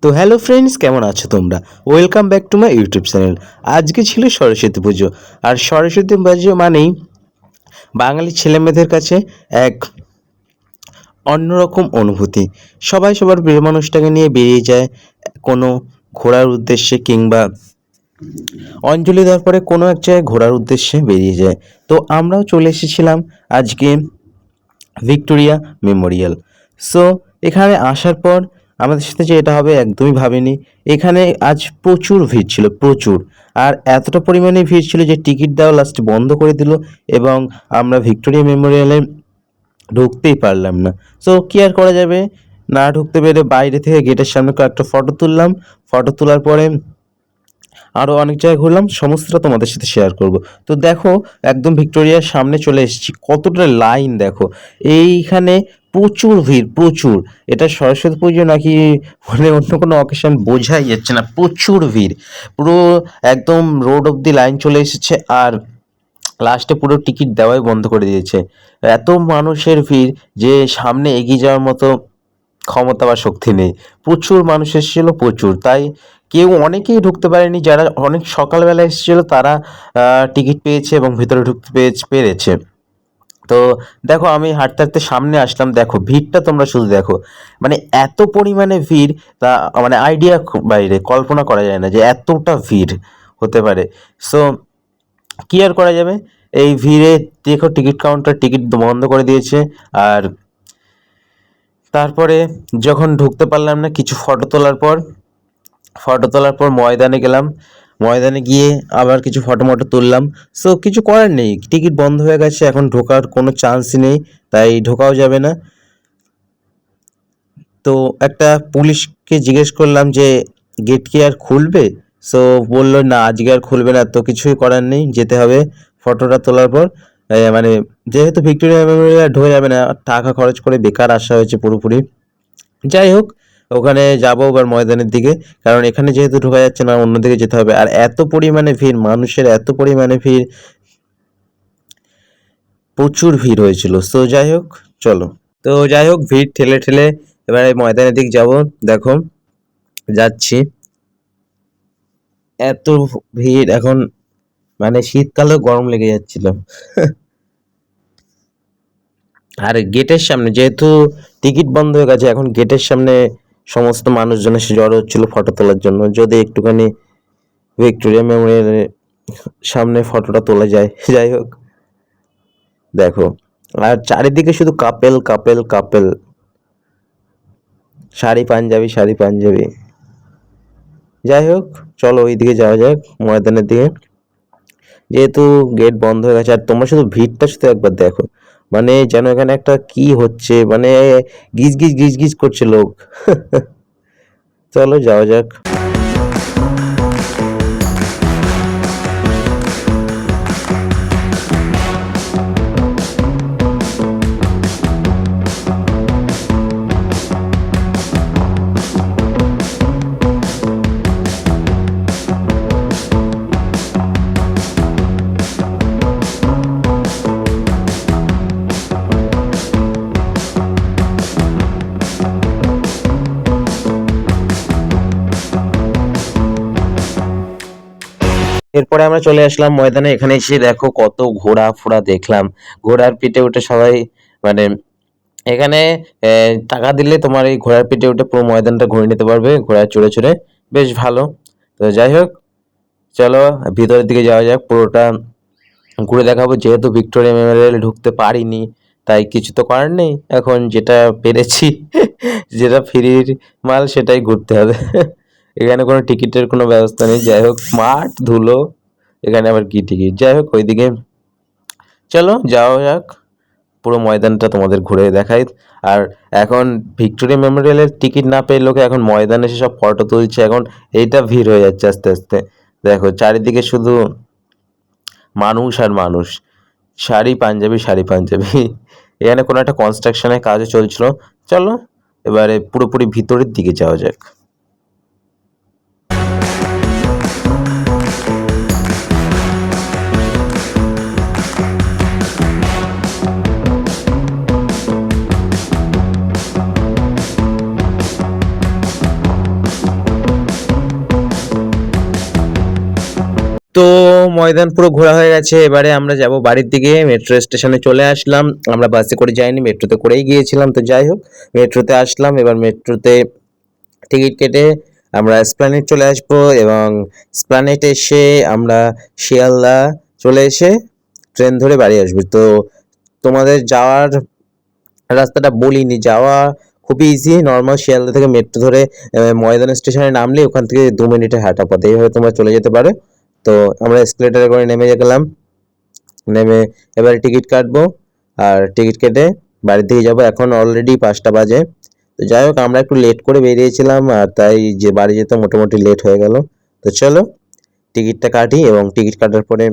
তো hello friends, কেমন আছো তোমরা? Welcome back to my YouTube channel. আজকে ছিল সরস্বতী পুজো, আর সরস্বতী পুজো মানেই বাঙালি ছেলেমেয়েদের কাছে এক অন্যরকম অনুভূতি। সবাই সবার প্রিয় মানুষটাকে নিয়ে বেরিয়ে যায় কোনো ঘোরার উদ্দেশ্যে, কিংবা অঞ্জলি দেওয়ার পরে কোনো এক জায়গায় ঘোরার উদ্দেশ্যে বেরিয়ে যায়। তো আমরাও চলে এসেছিলাম আজকে ভিক্টোরিয়া মেমোরিয়াল। সো এখানে আসার পর আমাদের সাথে যে এটা হবে একদমই ভাবিনি। এখানে আজ প্রচুর ভিড় ছিল, প্রচুর। আর এতটা পরিমাণে ভিড় ছিল যে টিকিট দেওয়া লাস্টে বন্ধ করে দিল, এবং আমরা ভিক্টোরিয়া মেমোরিয়ালে ঢুকতেই পারলাম না। সো কী আর করা যাবে, না ঢুকতে পেরে বাইরে থেকে গেটের সামনে কয়েকটা ফটো তুললাম। ফটো তোলার পরে আরও অনেক জায়গায় ঘুরলাম, সমস্তটা তোমাদের সাথে শেয়ার করব। তো দেখো, একদম ভিক্টোরিয়ার সামনে চলে এসেছি, কতটা লাইন দেখো। এইখানে প্রচুর ভিড়, প্রচুর। এটা সরস্বতী পুজো নাকি মানে অন্য কোনো অকেশন বোঝাই যাচ্ছে না, প্রচুর ভিড়। পুরো একদম রোড অব্দি লাইন চলে এসেছে, আর লাস্টে পুরো টিকিট দেওয়াই বন্ধ করে দিয়েছে। এত মানুষের ভিড় যে সামনে এগিয়ে যাওয়ার মতো ক্ষমতা বা শক্তি নেই। প্রচুর মানুষ এসেছিল, প্রচুর। তাই অনেকেই ঢুকতে পারেনি, যারা অনেক সকালবেলা এসেছিল তারা টিকিট পেয়েছে এবং ভিতরে ঢুকতে পেরেছে। তো দেখো, আমি হাঁটতে হাঁটতে সামনে আসলাম, দেখো ভিড়টা তোমরা শুধু দেখো। মানে এত পরিমাণে ভিড়, তা মানে আইডিয়া বাইরে, কল্পনা করা যায় না যে এতটা ভিড় হতে পারে। সো কি আর করা যাবে, এই ভিড়ে দেখো টিকিট কাউন্টার টিকিট বন্ধ করে দিয়েছে। আর তারপরে যখন ঢুকতে পারলাম না, কিছু ফটো তোলার পর ময়দানে গেলাম। ময়দানে গিয়ে আবার কিছু ফটো মটো তুললাম। সো কিছু করার নেই, টিকিট বন্ধ হয়ে গেছে, এখন ঢোকার কোনো চান্সই নেই, তাই ঢোকাও যাবে না। তো একটা পুলিশকে জিজ্ঞেস করলাম যে গেট কি আর খুলবে? সো বললো না, আজকে আর খুলবে না। তো কিছুই করার নেই, যেতে হবে। ফটোটা তোলার পর মানে যেহেতু ভিক্টোরিয়া মেমোরিয়াল ঢোকা যাবে না, টাকা খরচ করে বেকার আসা হয়েছে পুরোপুরি। যাই হোক, ওখানে যাবো এবার ময়দানের দিকে, কারণ এখানে যেহেতু ঢোকা যাচ্ছে না, অন্যদিকে যেতে হবে। আর এত পরিমাণে ভিড়, মানুষের এত পরিমাণে ভিড়, প্রচুর ভিড় হয়েছিল। সো যাই হোক, চলো। তো যাই হোক, ভিড় ঠেলে ঠেলে এবারে ময়দানের দিক যাব। দেখো, যাচ্ছি। এত ভিড় এখন, মানে শীতকালেও গরম লেগে যাচ্ছিল। আর গেটের সামনে যেহেতু টিকিট বন্ধ হয়ে গেছে, এখন গেটের সামনে সমস্ত মানুষজন এসে জড়ো হচ্ছিল ফটো তোলার জন্য, যদি একটুখানি ভিক্টোরিয়া মেমোরিয়ালের সামনে ফটোটা তোলা যায়। যাই হোক, দেখো, আর চারিদিকে শুধু couple couple couple, sari Punjabi sari Punjabi. যাই হোক, চলো ওইদিকে যাওয়া যাক, ময়দানের দিকে। যেহেতু গেট বন্ধ হয়ে গেছে, আর তোমরা শুধু ভিড়টা শুধু একবার দেখো, মানে যেন এখানে একটা কি হচ্ছে, মানে গিজ গিজ গিজ গিজ করছে লোক। চলো যাওয়া যাক। এরপরে আমরা চলে আসলাম ময়দানে। এখানে এসে দেখো কত ঘোড়া ফোড়া দেখলাম, ঘোড়ার পিঠে উঠে সবাই, মানে এখানে টাকা দিলে তোমার এই ঘোড়ার পিঠে উঠে পুরো ময়দানটা ঘুরে নিতে পারবে, ঘোড়ায় চড়ে চড়ে, বেশ ভালো। তো যাই হোক, চলো ভিতরের দিকে যাওয়া যাক, পুরোটা ঘুরে দেখাবো। যেহেতু ভিক্টোরিয়া মেমোরিয়াল ঢুকতে পারিনি, তাই কিছু তো করার নেই, এখন যেটা পেরেছি যেটা ফ্রির মাল সেটাই ঘুরতে হবে। এখানে কোনো টিকিটের কোনো ব্যবস্থা নেই। যাই হোক, মাঠ ধুলো, এখানে আবার কি টিকিট? যাই হোক, ওইদিকে চলো যাওয়া যাক, পুরো ময়দানটা তোমাদের ঘুরে দেখাই। আর এখন ভিক্টোরিয়া মেমোরিয়ালের টিকিট না পেয়ে লোকে এখন ময়দানে এসে সব ফটো তুলছে, এখন এইটা ভিড় হয়ে যাচ্ছে আস্তে আস্তে। দেখো চারিদিকে শুধু মানুষ আর মানুষ, শাড়ি পাঞ্জাবি শাড়ি পাঞ্জাবি। এখানে কোনো একটা কনস্ট্রাকশনের কাজও চলছিল। চলো এবারে পুরোপুরি ভিতরের দিকে যাওয়া যাক। ময়দান পুরো ঘোরা হয়ে গেছে, এবারে আমরা যাব বাড়ির দিকে। মেট্রো স্টেশনে চলে আসলাম, আমরা বাসে করে যাইনি, মেট্রোতে করেই গিয়েছিলাম। তো যাই হোক, মেট্রোতে আসলাম, এবার মেট্রোতে টিকিট কেটে আমরা এসপ্ল্যানেড চলে আসবো এবং এসপ্ল্যানেড এসে আমরা শিয়ালদা চলে এসে ট্রেন ধরে বাড়ি আসবো। তো তোমাদের যাওয়ার রাস্তাটা বলিনি, যাওয়া খুবই ইজি, নর্মাল শিয়ালদা থেকে মেট্রো ধরে ময়দান স্টেশনে নামলে ওখান থেকে 2 মিনিটের হাঁটা পথ, এইভাবে তোমরা চলে যেতে পারো। তো আমরা এসকেলেটারে করে নেমে গেলাম, নেমে এবারে টিকিট কাটবো আর টিকিট কেটে বাড়ির দিকে যাবো। এখন অলরেডি 5টা বাজে। তো যাই হোক, আমরা একটু লেট করে বেরিয়েছিলাম আর তাই যে বাড়ি যেতে মোটামুটি লেট হয়ে গেল। তো চলো টিকিটটা কাটি এবং টিকিট কাটার পরে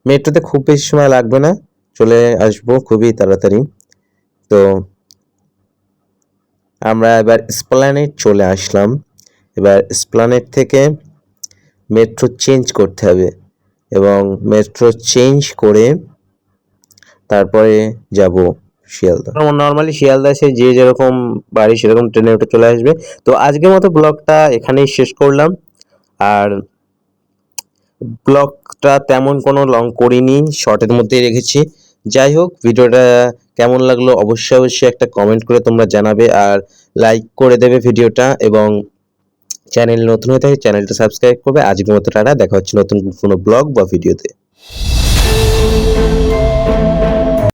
মেট্রোতে খুব বেশি সময় লাগবে না, চলে আসবো খুবই তাড়াতাড়ি। তো আমরা এবার এসপ্ল্যানেড চলে আসলাম। এবার এসপ্ল্যানেড থেকে মেট্রো চেঞ্জ করতে হবে এবং মেট্রো চেঞ্জ করে তারপরে যাব শিয়ালদা। নর্মালি শিয়ালদা এসে যে যেরকম বাড়ি সেরকম ট্রেনে উঠে চলে আসবে। তো আজকের মতো ব্লগটা এখানেই শেষ করলাম। আর ব্লগটা তেমন কোনো লং করিনি, শর্টের মধ্যেই রেখেছি। যাই হোক, ভিডিওটা কেমন লাগলো অবশ্যই একটা কমেন্ট করে তোমরা জানাবে আর লাইক করে দেবে ভিডিওটা এবং চ্যানেল নতুন হয়ে থাকে চ্যানেলটা সাবস্ক্রাইব করবে। আজকের মতো টাটা, দেখা হচ্ছে নতুন কোনো ব্লগ বা ভিডিওতে।